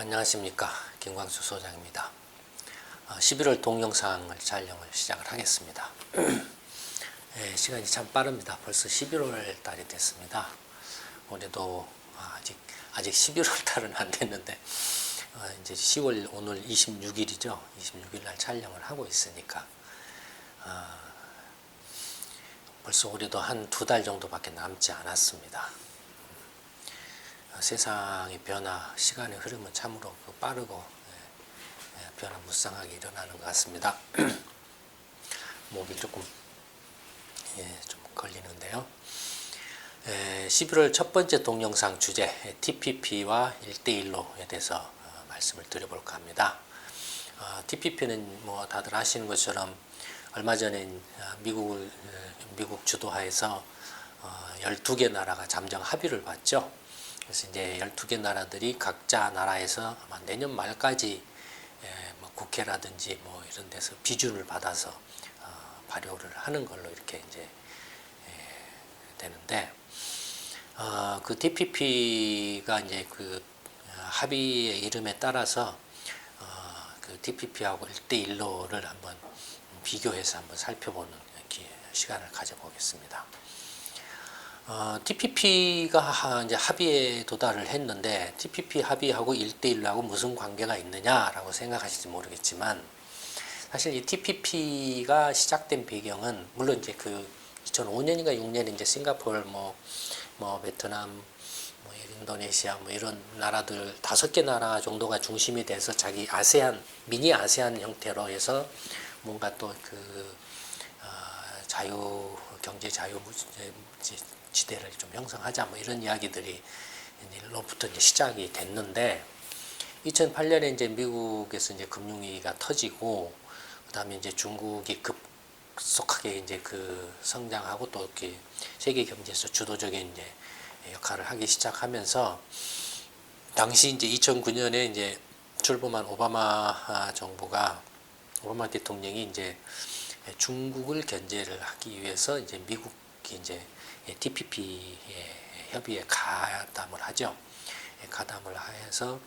안녕하십니까, 김광수 소장입니다. 11월 동영상을 촬영을 시작을 하겠습니다. 시간이 참 빠릅니다. 벌써 11월 달이 됐습니다. 올해도 아직 11월 달은 안 됐는데 이제 10월 오늘 26일이죠. 26일 날 촬영을 하고 있으니까 벌써 올해도 한 2달 정도밖에 남지 않았습니다. 세상의 변화, 시간의 흐름은 참으로 빠르고 변화무쌍하게 일어나는 것 같습니다. 목이 좀 걸리는데요. 11월 첫 번째 동영상 주제 TPP와 1대1로에 대해서 말씀을 드려볼까 합니다. TPP는 뭐 다들 아시는 것처럼 얼마 전에 미국 주도하에서 12개 나라가 잠정 합의를 봤죠. 그래서 이제 12개 나라들이 각자 나라에서 아마 내년 말까지 뭐 국회라든지 뭐 이런 데서 비준을 받아서 발효를 하는 걸로 이렇게 이제 되는데 그 TPP가 이제 그 합의의 이름에 따라서 그 TPP하고 1대1로를 한번 비교해서 한번 살펴보는 시간을 가져보겠습니다. TPP가 이제 합의에 도달을 했는데 TPP 합의하고 1대1하고 무슨 관계가 있느냐라고 생각하실지 모르겠지만 사실 이 TPP가 시작된 배경은 물론 이제 그 2005년인가 6년에 이제 싱가포르 뭐 베트남 뭐 인도네시아 뭐 이런 나라들 5개 나라 정도가 중심이 돼서 자기 아세안 미니 아세안 형태로 해서 뭔가 또 그 자유 경제 자유 지대를 좀 형성하자 뭐 이런 이야기들이 로부터 이제 시작이 됐는데 2008년에 이제 미국에서 이제 금융위기가 터지고 그다음에 이제 중국이 급속하게 이제 그 성장하고 또 이렇게 세계 경제에서 주도적인 이제 역할을 하기 시작하면서 당시 이제 2009년에 이제 출범한 오바마 대통령이 이제 중국을 견제를 하기 위해서 이제 미국이 이제 TPP 협의에 가담을 하죠. 가담을 해서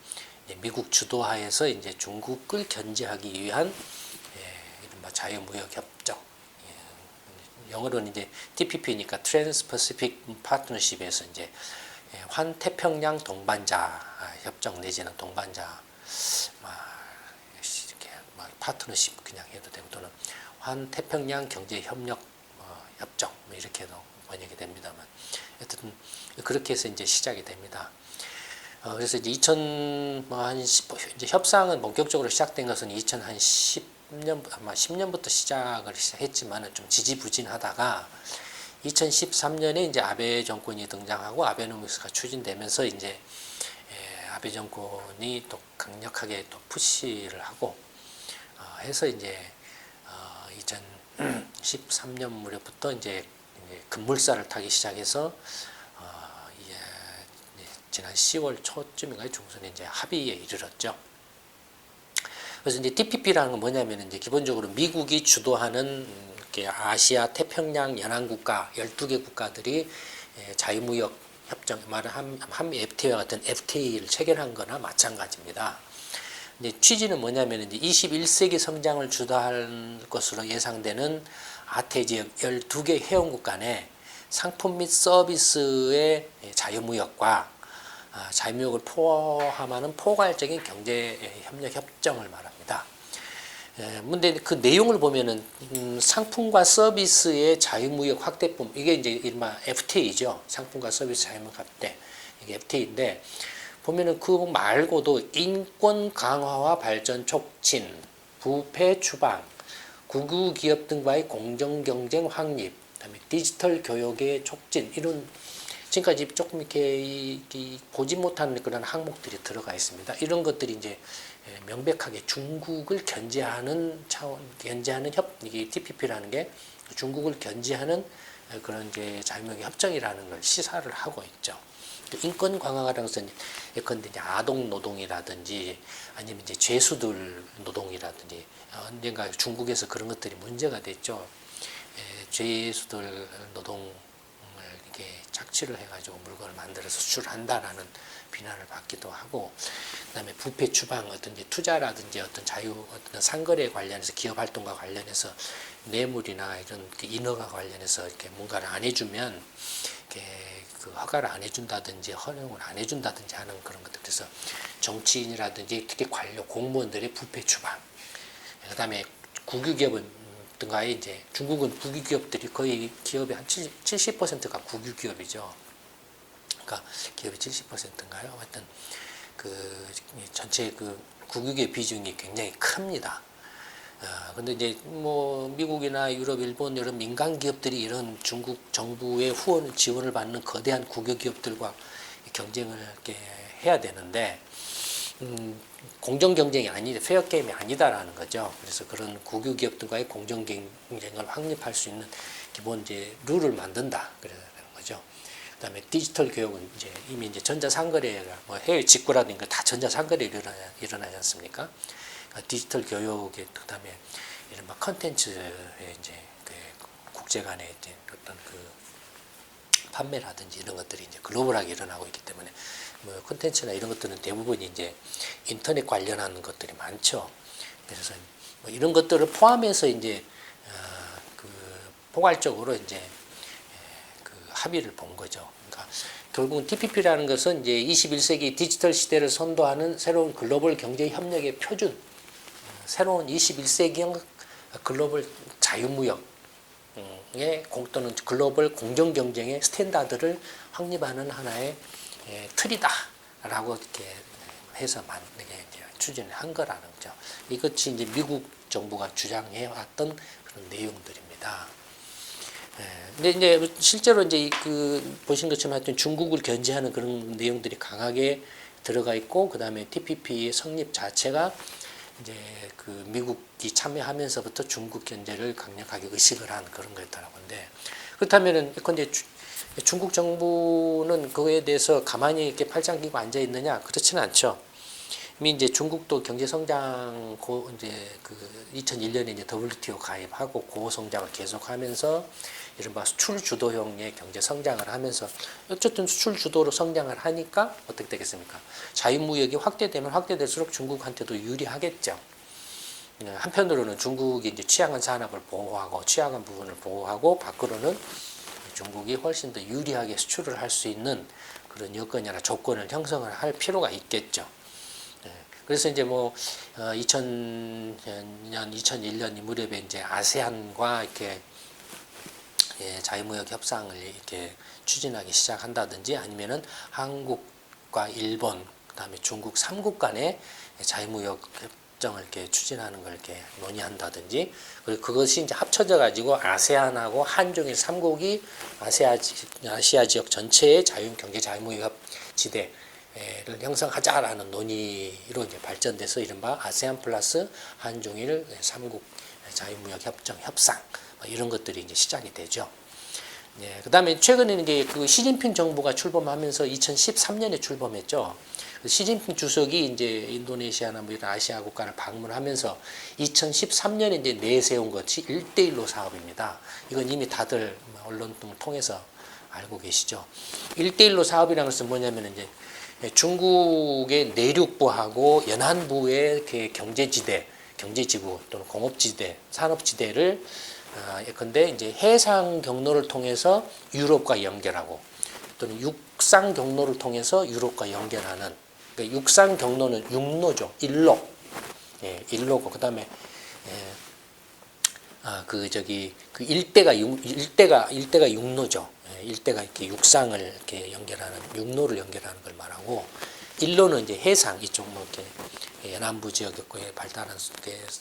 미국 주도하에서 이제 중국을 견제하기 위한 이른바 자유무역 협정. 영어로는 이제 TPP니까 Trans-Pacific Partnership에서 이제 환태평양 동반자 협정 내지는 동반자 이렇게 파트너십 그냥 해도 되고 또는 환태평양 경제협력 협정 이렇게도 번역이 됩니다만 어쨌든 그렇게 해서 이제 시작이 됩니다. 그래서 이제 이제 협상은 본격적으로 시작된 것은 2010년 아마 10년부터 시작을 했지만은 좀 지지부진하다가 2013년에 이제 아베 정권이 등장하고 아베노믹스가 추진되면서 이제 아베 정권이 또 강력하게 또 푸시를 하고 해서 이제 2013년 무렵부터 이제 급물살을 타기 시작해서 지난 10월 초쯤인가요? 중순에 이제 합의에 이르렀죠. 그래서 이제 TPP라는 건 뭐냐면 이제 기본적으로 미국이 주도하는 아시아 태평양 연안국가 12개 국가들이 자유무역 협정 말은 한미 FTA와 같은 FTA를 체결한 거나 마찬가지입니다. 이제 취지는 뭐냐면 이제 21세기 성장을 주도할 것으로 예상되는 아태 지역 12개 회원국 간의 상품 및 서비스의 자유무역과 자유무역을 포함하는 포괄적인 경제협력 협정을 말합니다. 근데 그 내용을 보면은 상품과 서비스의 자유무역 확대품 이게 이제 이른바 FTA죠. 상품과 서비스 자유무역 확대 이게 FTA인데 보면은 그 말고도 인권 강화와 발전 촉진, 부패 추방, 국유 기업 등과의 공정 경쟁 확립, 그다음에 디지털 교육의 촉진 이런 지금까지 조금 이렇게 보지 못한 그런 항목들이 들어가 있습니다. 이런 것들이 이제 명백하게 중국을 견제하는 이게 TPP라는 게 중국을 견제하는 그런 이제 자유무역 협정이라는 걸 시사를 하고 있죠. 인권 강화라는 것은 예컨대 이제 아동 노동이라든지 아니면 이제 죄수들 노동이라든지 언젠가 중국에서 그런 것들이 문제가 됐죠. 죄수들 노동을 이렇게 착취를 해가지고 물건을 만들어서 수출한다라는 비난을 받기도 하고, 그다음에 부패 추방, 어떤 이제 투자라든지 어떤 어떤 상거래 관련해서 기업 활동과 관련해서 뇌물이나 이런 인허가 관련해서 이렇게 뭔가를 안 해주면 이렇게 그 허가를 안 해준다든지 허용을 안 해준다든지 하는 그런 것들. 그래서 정치인이라든지 특히 관료 공무원들의 부패 추방. 그다음에 국유기업은가에 이제 중국은 국유기업들이 거의 기업의 한 70%가 국유기업이죠. 그러니까 기업의 70%인가요? 하여튼 그 전체 그 국유기업 비중이 굉장히 큽니다. 근데 이제 뭐 미국이나 유럽, 일본 이런 민간 기업들이 이런 중국 정부의 후원 지원을 받는 거대한 국유 기업들과 경쟁을 이렇게 해야 되는데 공정 경쟁이 아니다, 페어 게임이 아니다라는 거죠. 그래서 그런 국유 기업들과의 공정 경쟁을 확립할 수 있는 기본 이제 룰을 만든다 그러는 거죠. 그다음에 디지털 교육은 이제 이미 이제 전자상거래가 뭐 해외 직구라든가 다 전자상거래 일어나지 않습니까? 디지털 교육에 그다음에 이런 막 컨텐츠의 이제 그 국제 간의 이제 어떤 그 판매라든지 이런 것들이 이제 글로벌하게 일어나고 있기 때문에 뭐 콘텐츠나 이런 것들은 대부분 이제 인터넷 관련한 것들이 많죠. 그래서 뭐 이런 것들을 포함해서 이제 그 포괄적으로 이제 그 합의를 본 거죠. 그러니까 결국은 TPP라는 것은 이제 21세기 디지털 시대를 선도하는 새로운 글로벌 경제 협력의 표준, 새로운 21세기형 글로벌 자유무역 또는 글로벌 공정 경쟁의 스탠다드를 확립하는 하나의 틀이다라고 이렇게 해서 추진을 한 거라는 거죠. 이것이 이제 미국 정부가 주장해 왔던 그런 내용들입니다. 근데 이제 실제로 이제 그 보신 것처럼 하여튼 중국을 견제하는 그런 내용들이 강하게 들어가 있고, 그 다음에 TPP 성립 자체가 이제 그 미국이 참여하면서부터 중국 견제를 강력하게 의식을 한 그런 거였다라고 하는데, 그렇다면은 근데 중국 정부는 그거에 대해서 가만히 이렇게 팔짱 끼고 앉아 있느냐? 그렇지는 않죠. 이미 이제 중국도 경제 성장 이제 그 2001년에 이제 WTO 가입하고 고호 성장을 계속하면서 이른바 수출 주도형의 경제 성장을 하면서 어쨌든 수출 주도로 성장을 하니까 어떻게 되겠습니까? 자유무역이 확대되면 확대될수록 중국한테도 유리하겠죠. 한편으로는 중국이 이제 취약한 산업을 보호하고 취약한 부분을 보호하고 밖으로는 중국이 훨씬 더 유리하게 수출을 할 수 있는 그런 여건이나 조건을 형성을 할 필요가 있겠죠. 그래서 이제 뭐 2000년, 2001년 이 무렵에 이제 아세안과 이렇게 자유무역 협상을 이렇게 추진하기 시작한다든지, 아니면은 한국과 일본, 그다음에 중국 3국 간의 자유무역 협정을 이렇게 추진하는 걸 이렇게 논의한다든지, 그리고 그것이 이제 합쳐져 가지고 아세안하고 한중일 3국이 아시아 지역 전체의 경제 자유무역 지대 를 형성하자라는 논의로 이제 발전돼서 이른바 아세안 플러스 한중일 3국 자유무역 협정 협상 이런 것들이 이제 시작이 되죠. 그다음에 최근에는 이제 그 시진핑 정부가 출범하면서 2013년에 출범했죠. 시진핑 주석이 이제 인도네시아나 뭐 이런 아시아 국가를 방문하면서 2013년에 이제 내세운 것이 1대1로 사업입니다. 이건 이미 다들 언론 등을 통해서 알고 계시죠. 1대1로 사업이라는 것은 뭐냐면 이제 중국의 내륙부하고 연안부의 경제지대, 경제지구 또는 공업지대, 산업지대를 예컨대 이제 해상 경로를 통해서 유럽과 연결하고, 또는 육상 경로를 통해서 유럽과 연결하는, 그러니까 육상 경로는 육로죠, 일로, 일로고, 그다음에 그 일대가 육로죠. 일대가 이렇게 육상을 이렇게 연결하는, 육로를 연결하는 걸 말하고, 일로는 이제 해상, 이쪽 뭐 이렇게 연안부 지역에 발달한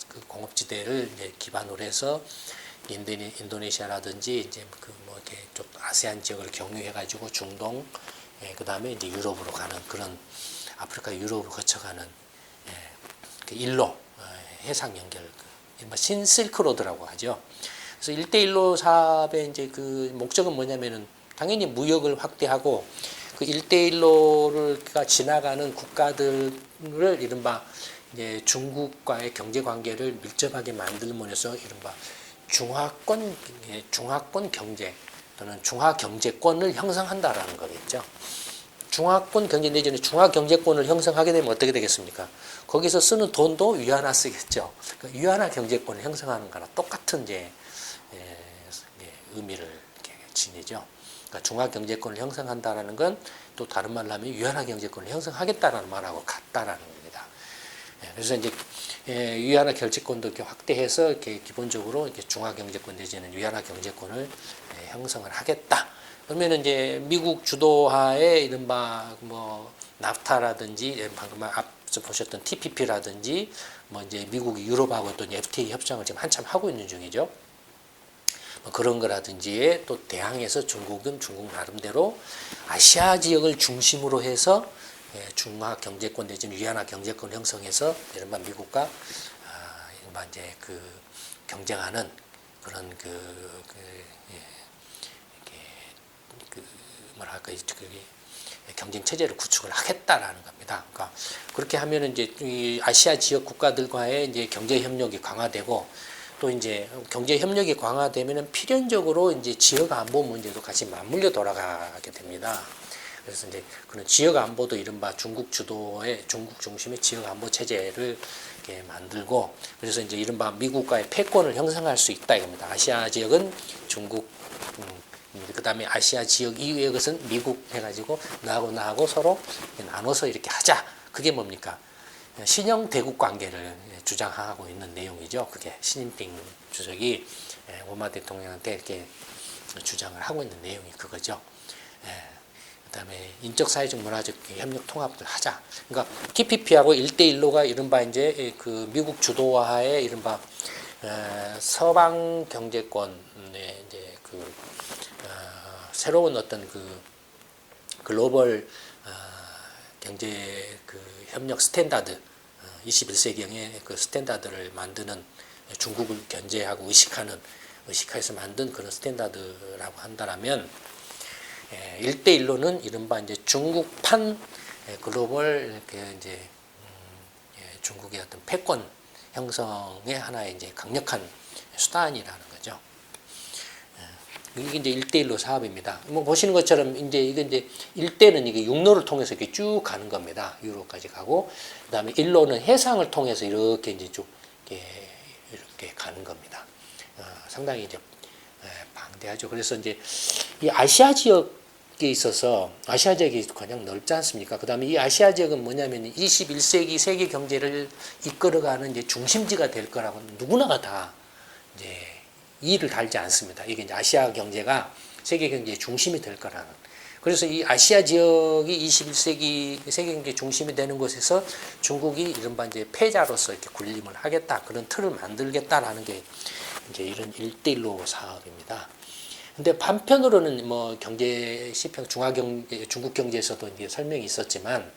그 공업지대를 이제 기반으로 해서 인도네시아라든지 이제 그 뭐 이렇게 좀 아세안 지역을 경유해가지고 중동, 그 다음에 이제 유럽으로 가는 그런, 아프리카 유럽으로 거쳐가는 그 일로, 해상 연결, 신실크로드라고 하죠. 그래서 1대1로 사업의 이제 그 목적은 뭐냐면은 당연히 무역을 확대하고, 그 1대1로가 지나가는 국가들을 이른바 이제 중국과의 경제 관계를 밀접하게 만들므로써 이른바 중화권 경제, 또는 중화경제권을 형성한다라는 거겠죠. 중화권 경제 내지는 중화경제권을 형성하게 되면 어떻게 되겠습니까? 거기서 쓰는 돈도 위안화 쓰겠죠. 그러니까 위안화 경제권을 형성하는 거랑 똑같은 이제 의미를 지니죠. 그러니까 중화경제권을 형성한다라는 건 또 다른 말로 하면 위안화 경제권을 형성하겠다라는 말하고 같다라는 겁니다. 그래서 이제 위안화 결제권도 이렇게 확대해서 이렇게 기본적으로 이렇게 중화경제권 내지는 위안화 경제권을 형성을 하겠다. 그러면 이제 미국 주도하에 이른바 뭐 나프타라든지 방금 앞서 보셨던 TPP라든지 뭐 이제 미국이 유럽하고 또 FTA 협상을 지금 한참 하고 있는 중이죠. 뭐 그런 거라든지에 또 대항해서 중국은 중국 나름대로 아시아 지역을 중심으로 해서 중화 경제권 내지는 위안화 경제권 형성해서 이른바 미국과 이른바 이제 그 경쟁하는 그런 뭐랄까 경쟁 체제를 구축을 하겠다라는 겁니다. 그러니까 그렇게 하면은 이제 이 아시아 지역 국가들과의 이제 경제 협력이 강화되고 또 이제 경제 협력이 강화되면은 필연적으로 이제 지역 안보 문제도 같이 맞물려 돌아가게 됩니다. 그래서 이제 그런 지역 안보도 이른바 중국 주도의 중국 중심의 지역 안보 체제를 이렇게 만들고 그래서 이제 이른바 미국과의 패권을 형성할 수 있다 이겁니다. 아시아 지역은 중국 그다음에 아시아 지역 이외의 것은 미국 해가지고 나하고 서로 나눠서 이렇게 하자. 그게 뭡니까? 신형 대국 관계를 주장하고 있는 내용이죠. 그게 시진핑 주석이 오바마 대통령한테 이렇게 주장을 하고 있는 내용이 그거죠. 그다음에 인적 사회적 문화적 협력 통합을 하자. 그러니까 TPP하고 1대1로가 이른바 이제 그 미국 주도하에 이른바 서방 경제권의 이제 그 새로운 어떤 그 글로벌 경제 그 협력 스탠다드 21세기형의 그 스탠다드를 만드는 중국을 견제하고 의식해서 만든 그런 스탠다드라고 한다면 1대1로는 이른바 이제 중국판 글로벌 이제 중국의 어떤 패권 형성의 하나의 이제 강력한 수단이라는 거죠. 이게 이제 1대1로 사업입니다. 뭐 보시는 것처럼 이제 이게 이제 1대는 이게 육로를 통해서 이렇게 쭉 가는 겁니다. 유로까지 가고 그다음에 1로는 해상을 통해서 이렇게 이제 쭉 이렇게 가는 겁니다. 상당히 이제 방대하죠. 그래서 이제 이 아시아 지역에 있어서 아시아 지역이 그냥 넓지 않습니까? 그다음에 이 아시아 지역은 뭐냐면 21세기 세계 경제를 이끌어가는 이제 중심지가 될 거라고 누구나가 다 이제 이의를 달지 않습니다. 이게 이제 아시아 경제가 세계 경제의 중심이 될 거라는. 그래서 이 아시아 지역이 21세기 세계 경제 중심이 되는 곳에서 중국이 이른바 이제 패자로서 이렇게 군림을 하겠다. 그런 틀을 만들겠다라는 게 이제 이런 1대1로 사업입니다. 근데 반편으로는 뭐 경제 시평 중국 경제에서도 이제 설명이 있었지만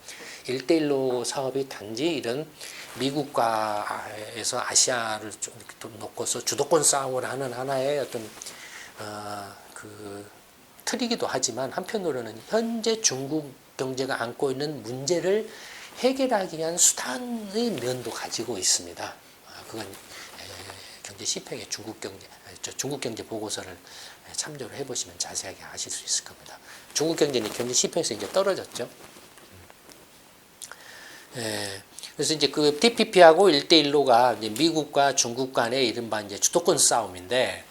1대1로 사업이 단지 이런 미국과에서 아시아를 좀 놓고서 주도권 싸움을 하는 하나의 어떤 그 틀이기도 하지만 한편으로는 현재 중국 경제가 안고 있는 문제를 해결하기 위한 수단의 면도 가지고 있습니다. 그건 경제 시평의 중국 경제 보고서를 참조를 해보시면 자세하게 아실 수 있을 겁니다. 중국 경제는 경제 시평에서 이제 떨어졌죠. 그래서 이제 그 TPP하고 1대1로가 이제 미국과 중국 간의 이른바 이제 주도권 싸움인데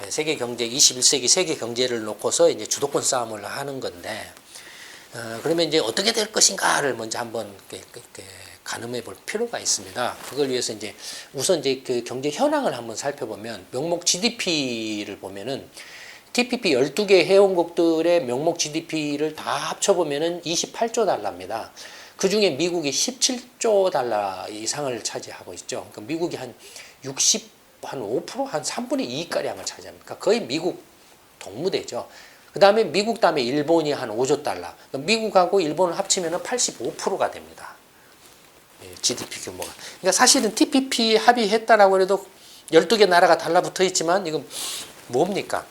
세계 경제 21세기 세계 경제를 놓고서 이제 주도권 싸움을 하는 건데 그러면 이제 어떻게 될 것인가를 먼저 한번 가늠해 볼 필요가 있습니다. 그걸 위해서 이제 우선 이제 그 경제 현황을 한번 살펴보면 명목 GDP를 보면은 TPP 12개 회원국들의 명목 GDP를 다 합쳐보면은 28조 달러입니다. 그 중에 미국이 17조 달러 이상을 차지하고 있죠. 그러니까 미국이 한 5%, 한 3분의 2가량을 차지합니다. 거의 미국 동무대죠. 그 다음에 미국 다음에 일본이 한 5조 달러. 그러니까 미국하고 일본을 합치면 85%가 됩니다. GDP 규모가. 그러니까 사실은 TPP 합의했다라고 해도 12개 나라가 달라붙어 있지만 이건 뭡니까?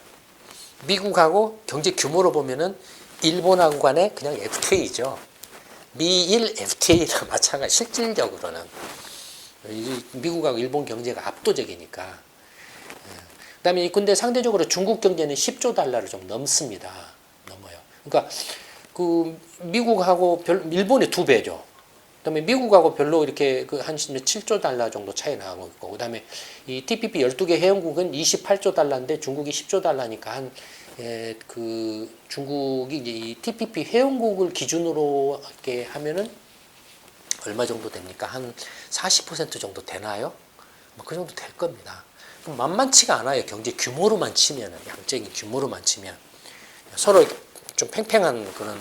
미국하고 경제 규모로 보면은 일본하고 간의 그냥 FTA죠. 미일 FTA랑 마찬가지 실질적으로는 미국하고 일본 경제가 압도적이니까. 그다음에 근데 상대적으로 중국 경제는 10조 달러를 좀 넘습니다. 넘어요. 그러니까 그 미국하고 일본의 2배죠. 그다음에 미국하고 별로 이렇게 그 한 7조 달러 정도 차이 나고 있고, 그다음에 이 TPP 12개 회원국은 28조 달러인데 중국이 10조 달러니까 그 중국이 이제 이 TPP 회원국을 기준으로 이렇게 하면은 얼마 정도 됩니까? 한 40% 정도 되나요? 뭐 그 정도 될 겁니다. 그럼 만만치가 않아요. 경제 규모로만 치면은, 양적인 규모로만 치면 서로 좀 팽팽한 그런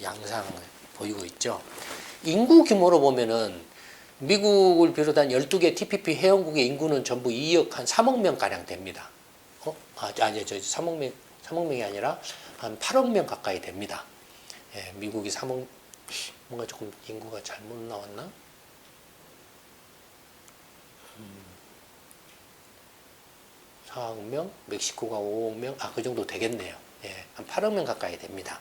양상을 보이고 있죠. 인구 규모로 보면은 미국을 비롯한 12개 TPP 회원국의 인구는 전부 2억 한 3억 명 가량 됩니다. 아니 저 3억 명이 아니라 한 8억 명 가까이 됩니다. 예, 미국이 3억, 뭔가 조금 인구가 잘못 나왔나? 4억 명, 멕시코가 5억 명, 그 정도 되겠네요. 예, 한 8억 명 가까이 됩니다.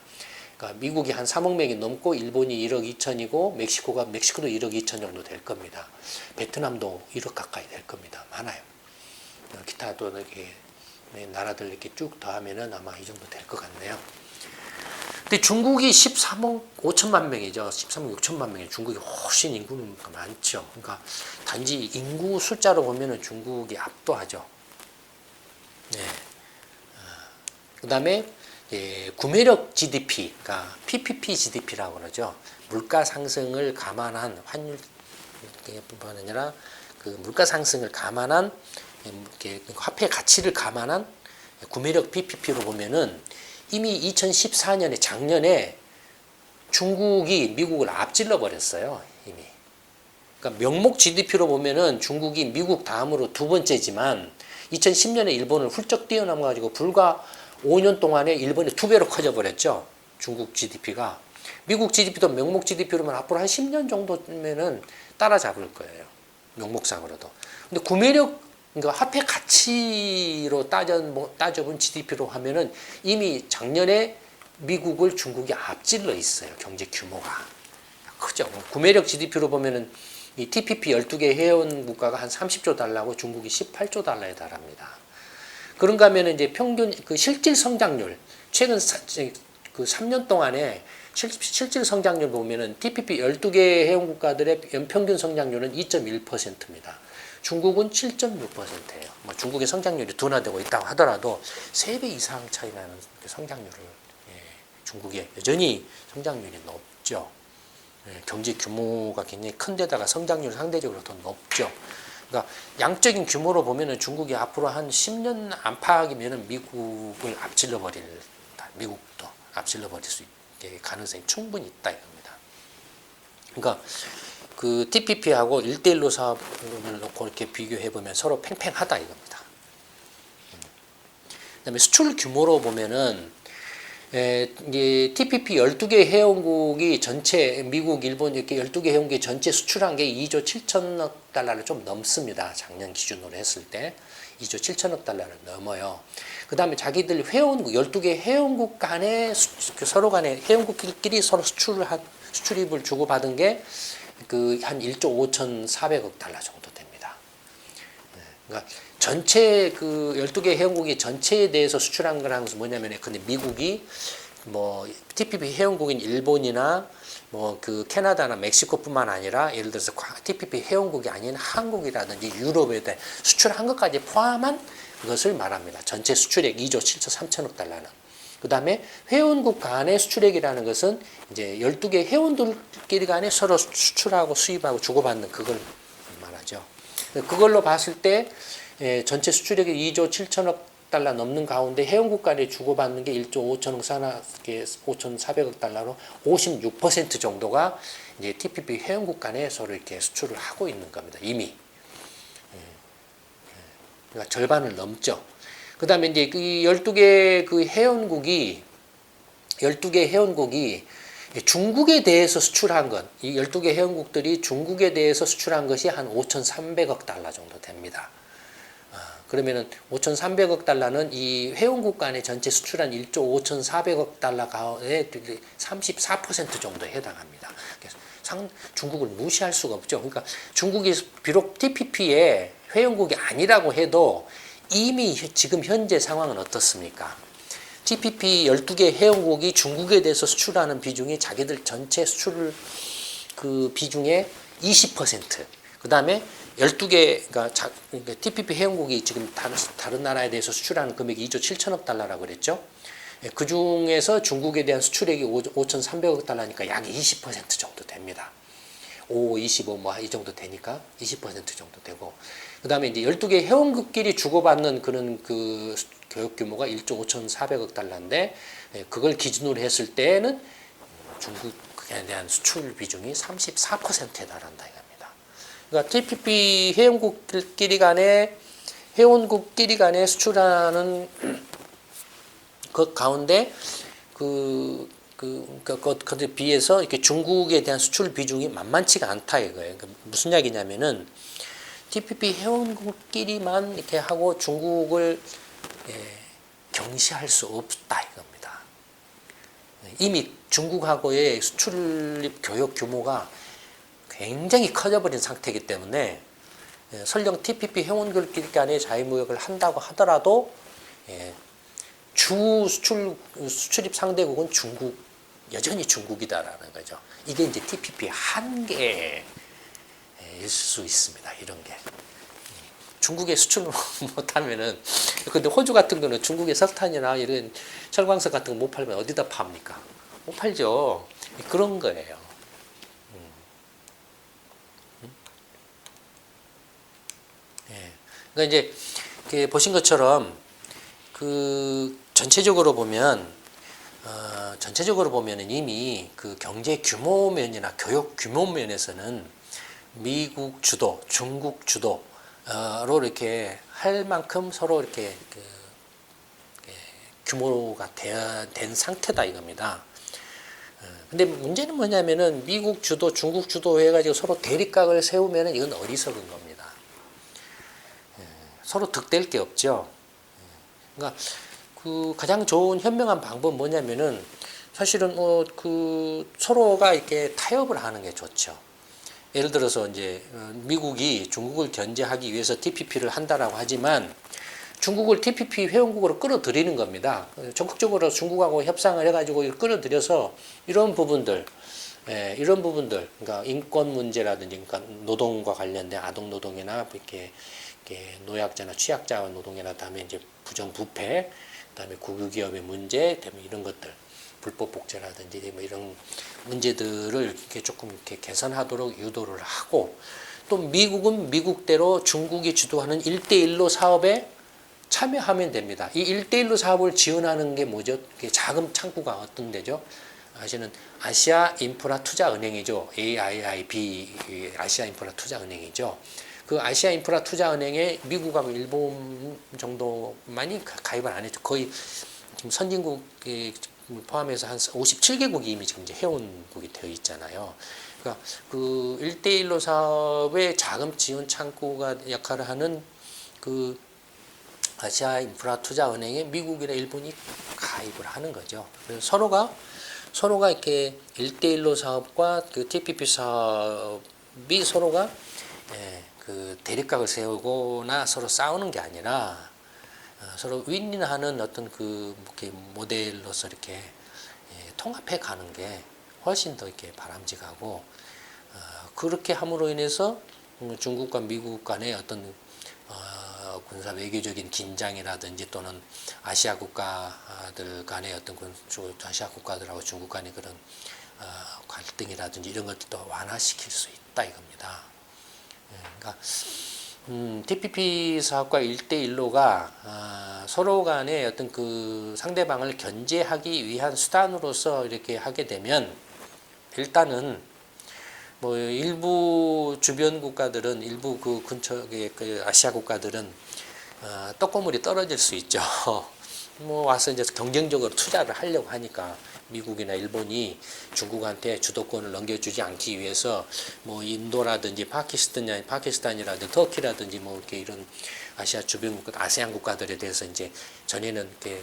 그러니까 미국이 한 3억 명이 넘고 일본이 1억 2천이고 멕시코도 1억 2천 정도 될 겁니다. 베트남도 1억 가까이 될 겁니다. 많아요. 기타도 이렇게 나라들 이렇게 쭉 더하면은 아마 이 정도 될 것 같네요. 근데 중국이 13억 5천만 명이죠. 13억 6천만 명이 중국이 훨씬 인구가 많죠. 그러니까 단지 인구 숫자로 보면은 중국이 압도하죠. 네. 그다음에 구매력 GDP, 그러니까 PPP GDP라고 그러죠. 물가 상승을 감안한 환율 뿐만 아니라 그 물가 상승을 감안한 화폐 가치를 감안한 구매력 PPP로 보면은 이미 2014년에 작년에 중국이 미국을 앞질러 버렸어요. 이미. 그러니까 명목 GDP로 보면은 중국이 미국 다음으로 2번째지만 2010년에 일본을 훌쩍 뛰어넘어 가지고 불과 5년 동안에 일본이 2배로 커져 버렸죠. 중국 GDP가. 미국 GDP도 명목 GDP로만 앞으로 한 10년 정도면은 따라잡을 거예요. 명목상으로도. 근데 구매력, 그러니까 화폐 가치로 따져본 GDP로 하면은 이미 작년에 미국을 중국이 앞질러 있어요. 경제 규모가. 크죠. 구매력 GDP로 보면은 이 TPP 12개 회원 국가가 한 30조 달러고 중국이 18조 달러에 달합니다. 그런가 하면 이제 평균 그 실질 성장률, 최근 그 3년 동안에 실질 성장률 보면은 TPP 12개 회원 국가들의 연평균 성장률은 2.1%입니다. 중국은 7.6%예요. 뭐 중국의 성장률이 둔화되고 있다고 하더라도 3배 이상 차이 나는 성장률을, 중국의 여전히 성장률이 높죠. 경제 규모가 굉장히 큰 데다가 성장률 상대적으로 더 높죠. 그러니까 양적인 규모로 보면은 중국이 앞으로 한 10년 안팎이면은 미국을 앞질러 미국도 앞질러 버릴 수 있게 가능성이 충분히 있다 이겁니다. 그러니까 그 TPP하고 1대1로 사업을 놓고 이렇게 비교해 보면 서로 팽팽하다 이겁니다. 그다음에 수출 규모로 보면은 이제 TPP 12개 회원국이 전체 미국, 일본 이렇게 12개 회원국이 전체 수출한 게 2조 7천억 달러를 좀 넘습니다. 작년 기준으로 했을 때 2조 7천억 달러를 넘어요. 그다음에 자기들 회원국 12개 회원국 간에 서로 간에 회원국끼리 서로 수출입을 주고받은 게 그 한 1조 5,400억 달러 정도 됩니다. 그러니까 전체 그 12개 회원국이 전체에 대해서 수출한 거라는 것은 뭐냐면, 근데 미국이 뭐 TPP 회원국인 일본이나 뭐 그 캐나다나 멕시코뿐만 아니라 예를 들어서 TPP 회원국이 아닌 한국이라든지 유럽에 대해 수출한 것까지 포함한 것을 말합니다. 전체 수출액 2조 7천 3천억 달러는. 그 다음에 회원국 간의 수출액이라는 것은 이제 12개 회원들끼리 간에 서로 수출하고 수입하고 주고받는 그걸 말하죠. 그걸로 봤을 때 전체 수출액이 2조 7천억 달러 넘는 가운데 회원국 간에 주고받는 게 1조 5,400억 달러로 56% 정도가 이제 TPP 회원국 간에 서로 이렇게 수출을 하고 있는 겁니다. 이미. 그러니까 절반을 넘죠. 그 다음에 이제 그 12개 그 회원국이 중국에 대해서 수출한 것, 이 12개 회원국들이 중국에 대해서 수출한 것이 한 5,300억 달러 정도 됩니다. 그러면은 5,300억 달러는 이 회원국 간에 전체 수출한 1조 5,400억 달러 가운데 34% 정도에 해당합니다. 그래서 중국을 무시할 수가 없죠. 그러니까 중국이 비록 TPP의 회원국이 아니라고 해도 이미 지금 현재 상황은 어떻습니까? TPP 12개 회원국이 중국에 대해서 수출하는 비중이 자기들 전체 수출 그 비중의 20%. 그 다음에 12개, 그러니까 TPP 회원국이 지금 다른 나라에 대해서 수출하는 금액이 2조 7천억 달러라고 그랬죠. 그 중에서 중국에 대한 수출액이 5,300억 달러니까 약 20% 정도 됩니다. 5, 25, 뭐 이 정도 되니까 20% 정도 되고. 그 다음에 이제 12개 회원국끼리 주고받는 그런 그 교역 규모가 1조 5,400억 달러인데, 그걸 기준으로 했을 때는 중국에 대한 수출 비중이 34%에 달한다 이겁니다. 그러니까 TPP 회원국끼리 간에 수출하는 그 가운데 그것에 비해서 이렇게 중국에 대한 수출 비중이 만만치가 않다 이거예요. 그러니까 무슨 이야기냐면은 TPP 회원국끼리만 이렇게 하고 중국을 경시할 수 없다 이겁니다. 이미 중국하고의 수출입 교역 규모가 굉장히 커져버린 상태이기 때문에 설령 TPP 회원국끼리 간의 자유무역을 한다고 하더라도 주 수출입 상대국은 여전히 중국이다라는 거죠. 이게 이제 TPP 한계일 수 있습니다. 이런 게. 중국에 수출을 못하면은, 근데 호주 같은 거는 중국의 석탄이나 이런 철광석 같은 거 못 팔면 어디다 팝니까? 못 팔죠. 그런 거예요. 그러니까 이제 보신 것처럼 전체적으로 보면은 이미 그 경제 규모 면이나 교역 규모 면에서는 미국 주도, 중국 주도로 이렇게 할 만큼 서로 이렇게 규모가 된 상태다 이겁니다. 근데 문제는 뭐냐면은 미국 주도, 중국 주도 해가지고 서로 대립각을 세우면은 이건 어리석은 겁니다. 서로 득될 게 없죠. 그러니까 그 가장 좋은 현명한 방법은 뭐냐면은 사실은 서로가 이렇게 타협을 하는 게 좋죠. 예를 들어서 이제 미국이 중국을 견제하기 위해서 TPP를 한다라고 하지만 중국을 TPP 회원국으로 끌어들이는 겁니다. 적극적으로 중국하고 협상을 해가지고 끌어들여서 이런 부분들, 그러니까 인권 문제라든지, 그러니까 노동과 관련된 아동 노동이나 이렇게 노약자나 취약자 노동이나 다음에 이제 부정부패, 그다음에 국유기업의 문제, 그다음에 이런 것들, 불법 복제라든지 뭐 이런 문제들을 이렇게 조금 이렇게 개선하도록 유도를 하고, 또 미국은 미국대로 중국이 주도하는 1대1로 사업에 참여하면 됩니다. 이 1대1로 사업을 지원하는 게 뭐죠? 자금 창구가 어떤 데죠? 아시는 아시아 인프라 투자 은행이죠. AIIB, 아시아 인프라 투자 은행이죠. 그 아시아 인프라 투자 은행에 미국하고 일본 정도만이 가입을 안 했죠. 거의 지금 선진국 포함해서 한 57개국이 이미 지금 이제 회원국이 되어 있잖아요. 그러니까 그 1대1로 사업의 자금 지원 창구가 역할을 하는 그 아시아 인프라 투자 은행에 미국이나 일본이 가입을 하는 거죠. 그래서 서로가 이렇게 1대1로 사업과 그 TPP 사업이 서로가 그 대립각을 세우거나 서로 싸우는 게 아니라 서로 윈윈하는 어떤 그 모델로서 이렇게 통합해 가는 게 훨씬 더 이렇게 바람직하고, 그렇게 함으로 인해서 중국과 미국 간의 어떤 군사 외교적인 긴장이라든지 또는 아시아 국가들 간의 어떤 아시아 국가들하고 중국 간의 그런 갈등이라든지 이런 것들도 완화시킬 수 있다 이겁니다. 그러니까 TPP 사업과 1대1로가 서로 간의 어떤 그 상대방을 견제하기 위한 수단으로서 이렇게 하게 되면, 일단은 뭐 일부 주변 국가들은, 일부 그 근처의 그 아시아 국가들은 떡고물이 떨어질 수 있죠. 뭐 와서 이제 경쟁적으로 투자를 하려고 하니까 미국이나 일본이 중국한테 주도권을 넘겨주지 않기 위해서 뭐 인도라든지 파키스탄이라든지 터키라든지 뭐 이렇게 이런 아시아 주변 국가, 아세안 국가들에 대해서 이제 전에는 이렇게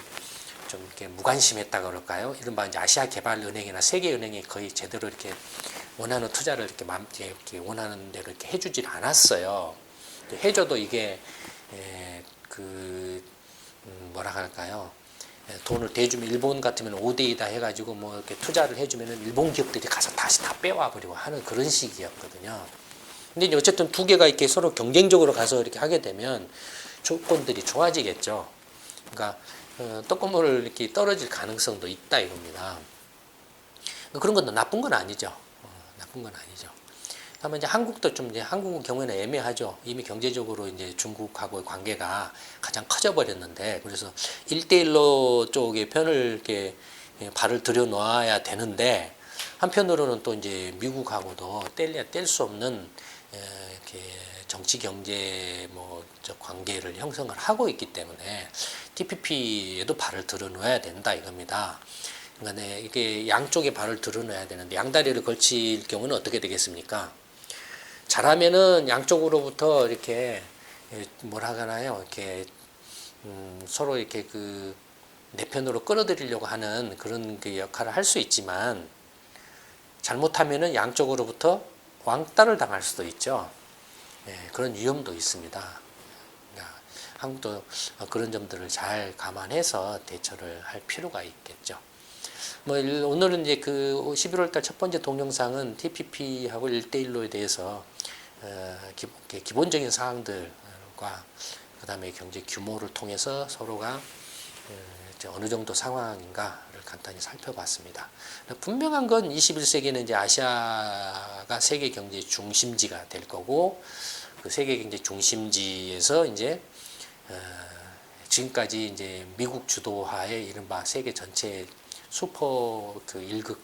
좀 이렇게 무관심했다 그럴까요? 이른바 이제 아시아 개발은행이나 세계은행이 거의 제대로 이렇게 원하는 투자를 이렇게 원하는 대로 이렇게 해주질 않았어요. 해줘도 이게 뭐라 할까요? 돈을 대주면 일본 같으면 5대2다 해가지고 뭐 이렇게 투자를 해주면은 일본 기업들이 가서 다시 다 빼와 버리고 하는 그런 식이었거든요. 근데 이제 어쨌든 두 개가 이렇게 서로 경쟁적으로 가서 이렇게 하게 되면 조건들이 좋아지겠죠. 그러니까 떡고물을 이렇게 떨어질 가능성도 있다 이겁니다. 그런 건 나쁜 건 아니죠. 나쁜 건 아니죠. 다만 이제 한국도 좀 이제 한국 경우에는 애매하죠. 이미 경제적으로 이제 중국하고의 관계가 가장 커져 버렸는데 그래서 1대1로 쪽에 편을 이렇게 발을 들여 놓아야 되는데 한편으로는 또 이제 미국하고도 뗄래야 뗄 수 없는 이렇게 정치 경제 저 관계를 형성을 하고 있기 때문에 TPP에도 발을 들여 놓아야 된다 이겁니다. 그러니까 이게 양쪽에 발을 들여 놓아야 되는데 양다리를 걸칠 경우는 어떻게 되겠습니까? 잘하면은 양쪽으로부터 이렇게 뭐라 하나요? 이렇게 서로 이렇게 내 편으로 끌어들이려고 하는 그런 그 역할을 할 수 있지만 잘못하면은 양쪽으로부터 왕따를 당할 수도 있죠. 그런 위험도 있습니다. 한국도 그런 점들을 잘 감안해서 대처를 할 필요가 있겠죠. 오늘은 이제 11월달 첫 번째 동영상은 TPP하고 1대1로에 대해서 기본적인 사항들과 그 다음에 경제 규모를 통해서 서로가 어느 정도 상황인가를 간단히 살펴봤습니다. 분명한 건 21세기는 이제 아시아가 세계 경제 중심지가 될 거고 그 세계 경제 중심지에서 이제 지금까지 이제 미국 주도하에 이른바 세계 전체 슈퍼 1급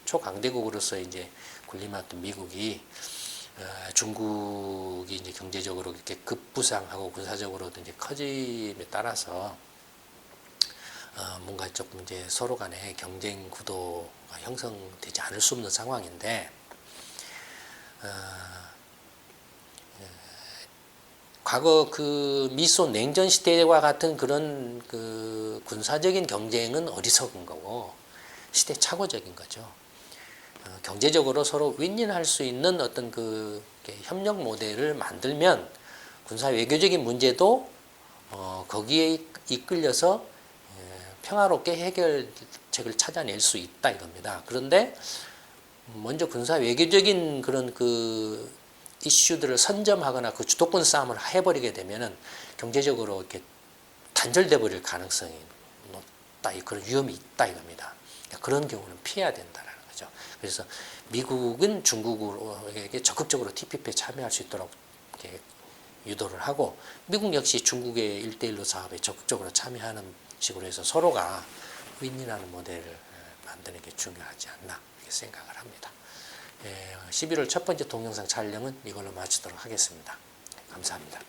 초강대국으로서 이제 군림했던 미국이 중국이 이제 경제적으로 이렇게 급부상하고 군사적으로도 이제 커짐에 따라서 뭔가 조금 이제 서로 간에 경쟁 구도가 형성되지 않을 수 없는 상황인데 과거 미소 냉전 시대와 같은 그런 군사적인 경쟁은 어리석은 거고 시대착오적인 거죠. 경제적으로 서로 윈윈할 수 있는 어떤 협력 모델을 만들면 군사 외교적인 문제도 거기에 이끌려서 평화롭게 해결책을 찾아낼 수 있다 이겁니다. 그런데 먼저 군사 외교적인 그런 이슈들을 선점하거나 주도권 싸움을 해버리게 되면은 경제적으로 이렇게 단절돼 버릴 가능성이 높다, 그런 위험이 있다 이겁니다. 그런 경우는 피해야 된다라는 거죠. 그래서 미국은 중국에게 적극적으로 TPP에 참여할 수 있도록 이렇게 유도를 하고 미국 역시 중국의 1대1로 사업에 적극적으로 참여하는 식으로 해서 서로가 윈윈하는 모델을 만드는 게 중요하지 않나 이렇게 생각을 합니다. 11월 첫 번째 동영상 촬영은 이걸로 마치도록 하겠습니다. 감사합니다.